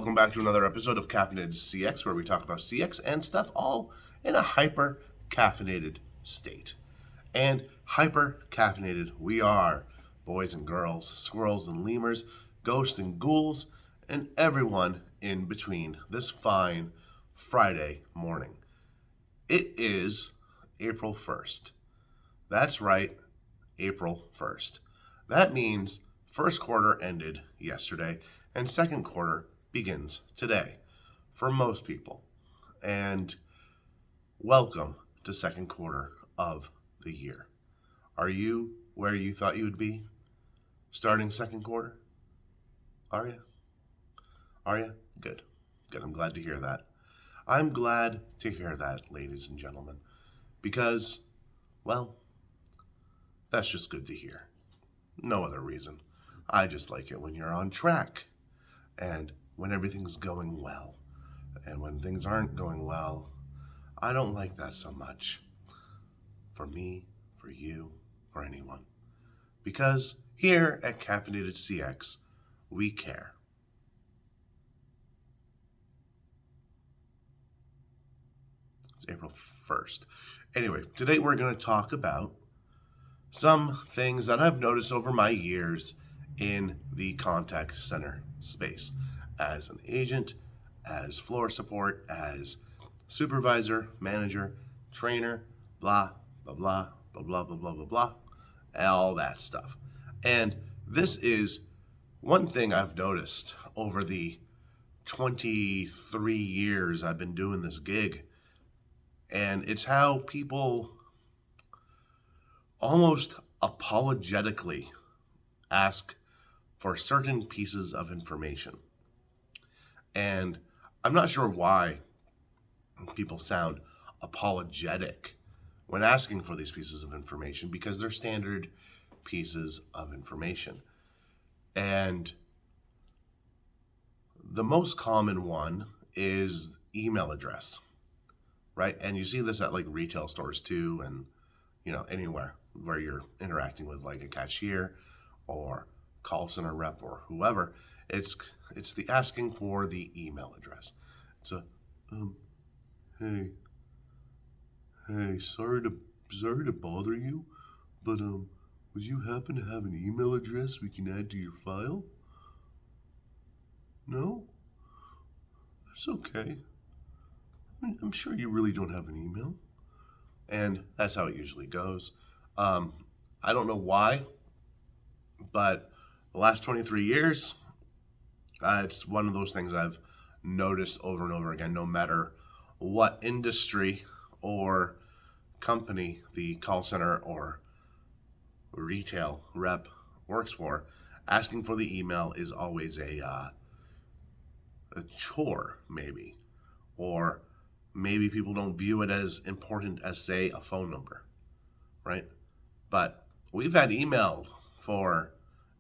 welcome back to another episode of Caffeinated CX, where we talk about CX and stuff all in a hyper-caffeinated state. And hyper-caffeinated we are, boys and girls, squirrels and lemurs, ghosts and ghouls, and everyone in between this fine Friday morning. It is April 1st. That's right, April 1st. That means first quarter ended yesterday, and second quarter begins today for most people. And welcome to second quarter of the year. Are you where you thought you would be starting second quarter? Are you? Are you? Good. Good. I'm glad to hear that. I'm glad to hear that, ladies and gentlemen, because, well, that's just good to hear. No other reason. I just like it when you're on track and when everything's going well. And when things aren't going well, I don't like that so much. For me, for you, for anyone. Because here at Caffeinated CX, we care. It's April 1st. Anyway, today we're going to talk about some things that I've noticed over my years in the contact center space as an agent, as floor support, as supervisor, manager, trainer, blah, blah, blah, blah, blah, blah, blah, blah, blah, all that stuff. And this is one thing I've noticed over the 23 years I've been doing this gig. And it's how people almost apologetically ask for certain pieces of information. And I'm not sure why people sound apologetic when asking for these pieces of information, because they're standard pieces of information. And the most common one is email address, right? And you see this at like retail stores too, and anywhere where you're interacting with like a cashier or call center rep or whoever. It's the asking for the email address. It's a hey, sorry to bother you, but would you happen to have an email address we can add to your file? No? That's okay. I'm sure you really don't have an email. And that's how it usually goes. I don't know why, but the last 23 years, it's one of those things I've noticed over and over again, no matter what industry or company the call center or retail rep works for. Asking for the email is always a chore, maybe, or maybe people don't view it as important as, say, a phone number, right? But we've had email for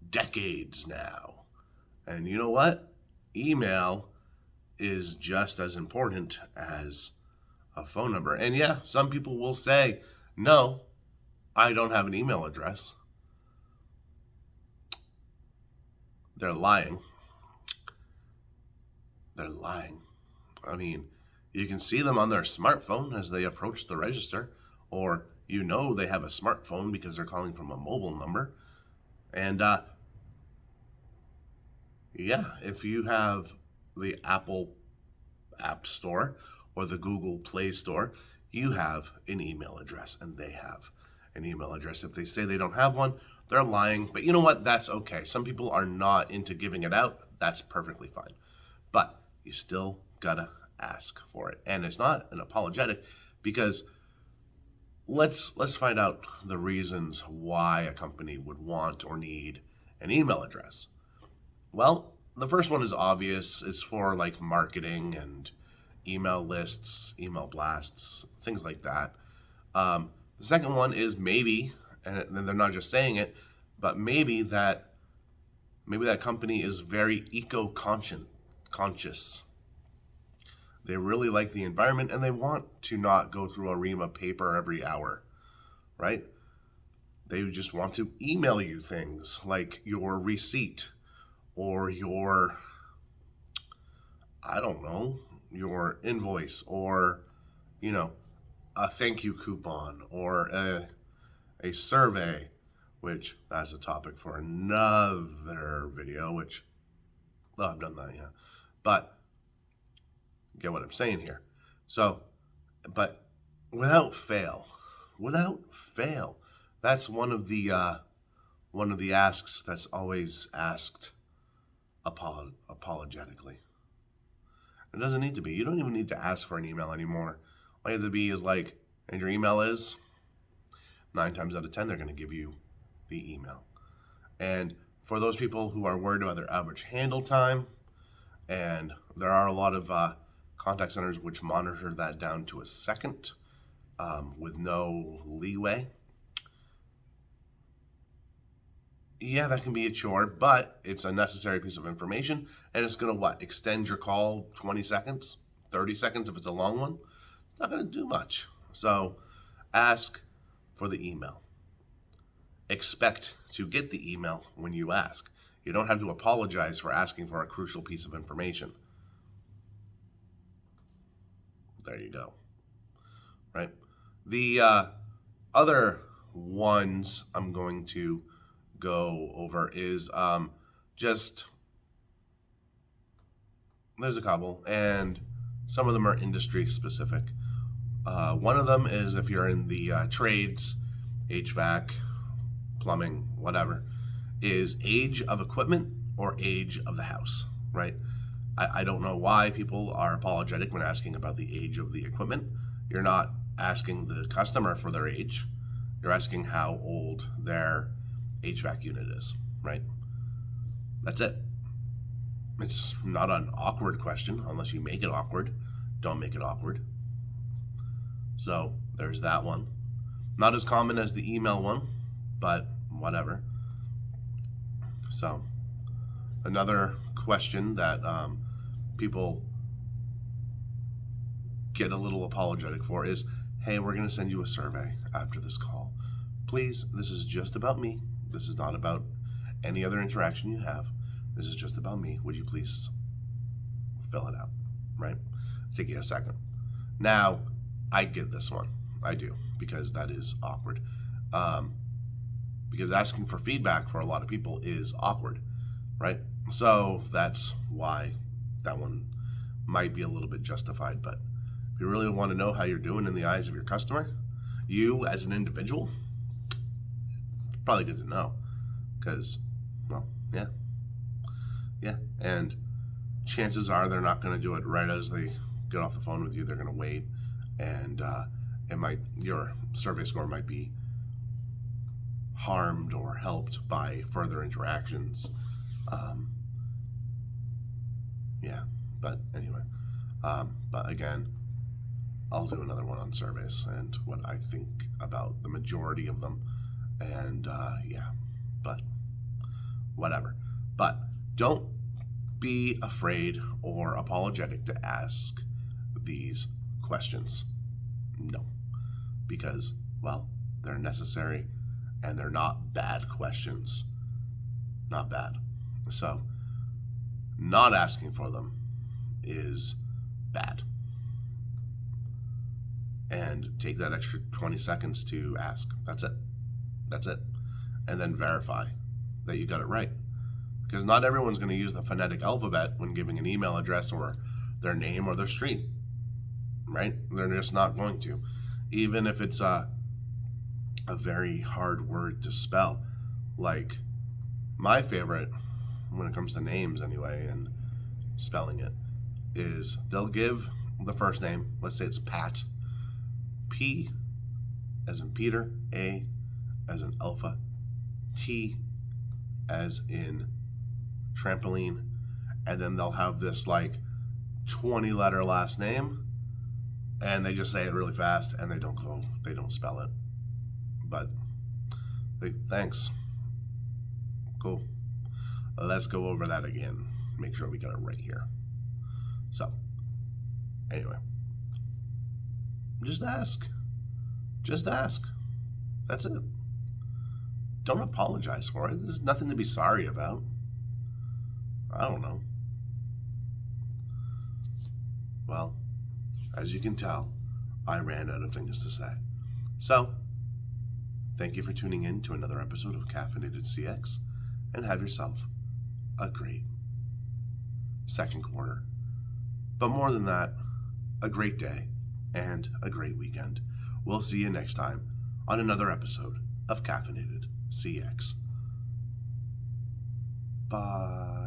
decades now. And you know what? Email is just as important as a phone number. And yeah, some people will say, no, I don't have an email address. They're lying. They're lying. I mean, you can see them on their smartphone as they approach the register, or they have a smartphone because they're calling from a mobile number. And if you have the Apple App Store or the Google Play Store, you have an email address, and they have an email address. If they say they don't have one, they're lying. But you know what? That's okay. Some people are not into giving it out. That's perfectly fine. But you still gotta ask for it. And it's not an apologetic, because let's find out the reasons why a company would want or need an email address. Well, the first one is obvious. It's for like marketing and email lists, email blasts, things like that. The second one is maybe, and they're not just saying it, but maybe that company is very eco-conscious. They really like the environment, and they want to not go through a ream of paper every hour, right? They just want to email you things like your receipt or your I don't know, your invoice or, you know, a thank you coupon or a survey, which that's a topic for another video, which, oh, I've done that, yeah. But get what I'm saying here. So, but without fail, that's one of the asks that's always asked apologetically. It doesn't need to be. You don't even need to ask for an email anymore. All you have to be is like, and your email is, 9 times out of 10, they're going to give you the email. And for those people who are worried about their average handle time, and there are a lot of contact centers which monitor that down to a second with no leeway. Yeah, that can be a chore, but it's a necessary piece of information, and it's going to what? Extend your call 20 seconds, 30 seconds if it's a long one? It's not going to do much. So ask for the email. Expect to get the email when you ask. You don't have to apologize for asking for a crucial piece of information. There you go. Right? The other ones I'm going to go over is just, there's a couple, and some of them are industry specific. One of them is if you're in the trades, HVAC, plumbing, whatever, is age of equipment or age of the house, right? I don't know why people are apologetic when asking about the age of the equipment. You're not asking the customer for their age. You're asking how old their HVAC unit is, right? That's it. It's not an awkward question unless you make it awkward. Don't make it awkward. So there's that one. Not as common as the email one, but whatever. So another question that people get a little apologetic for is, hey, we're going to send you a survey after this call. Please, this is just about me. This is not about any other interaction you have. This is just about me. Would you please fill it out, right? Take you a second. Now, I get this one. I do, because that is awkward. Because asking for feedback for a lot of people is awkward, right? So that's why that one might be a little bit justified. But if you really want to know how you're doing in the eyes of your customer, you as an individual, it's probably good to know. Because, well, yeah. And chances are they're not going to do it right as they get off the phone with you. They're going to wait, and your survey score might be harmed or helped by further interactions. But anyway, but again, I'll do another one on surveys and what I think about the majority of them, and but whatever. But don't be afraid or apologetic to ask these questions. No, because, well, they're necessary and they're not bad questions. Not bad. So not asking for them is bad. And take that extra 20 seconds to ask. That's it. And then verify that you got it right. Because not everyone's going to use the phonetic alphabet when giving an email address or their name or their street, right? They're just not going to. Even if it's a very hard word to spell. Like, my favorite, when it comes to names anyway, and spelling it, is they'll give the first name, let's say it's Pat, P as in Peter, A as in Alpha, T as in trampoline, and then they'll have this like 20-letter last name, and they just say it really fast, and they don't spell it. But thanks. Cool. Let's go over that again. Make sure we got it right here. So, anyway, just ask. Just ask. That's it. Don't apologize for it. There's nothing to be sorry about. I don't know. well, as you can tell, I ran out of things to say. So, thank you for tuning in to another episode of Caffeinated CX, and have yourself a great second quarter. But more than that, a great day and a great weekend. We'll see you next time on another episode of Caffeinated CX. Bye.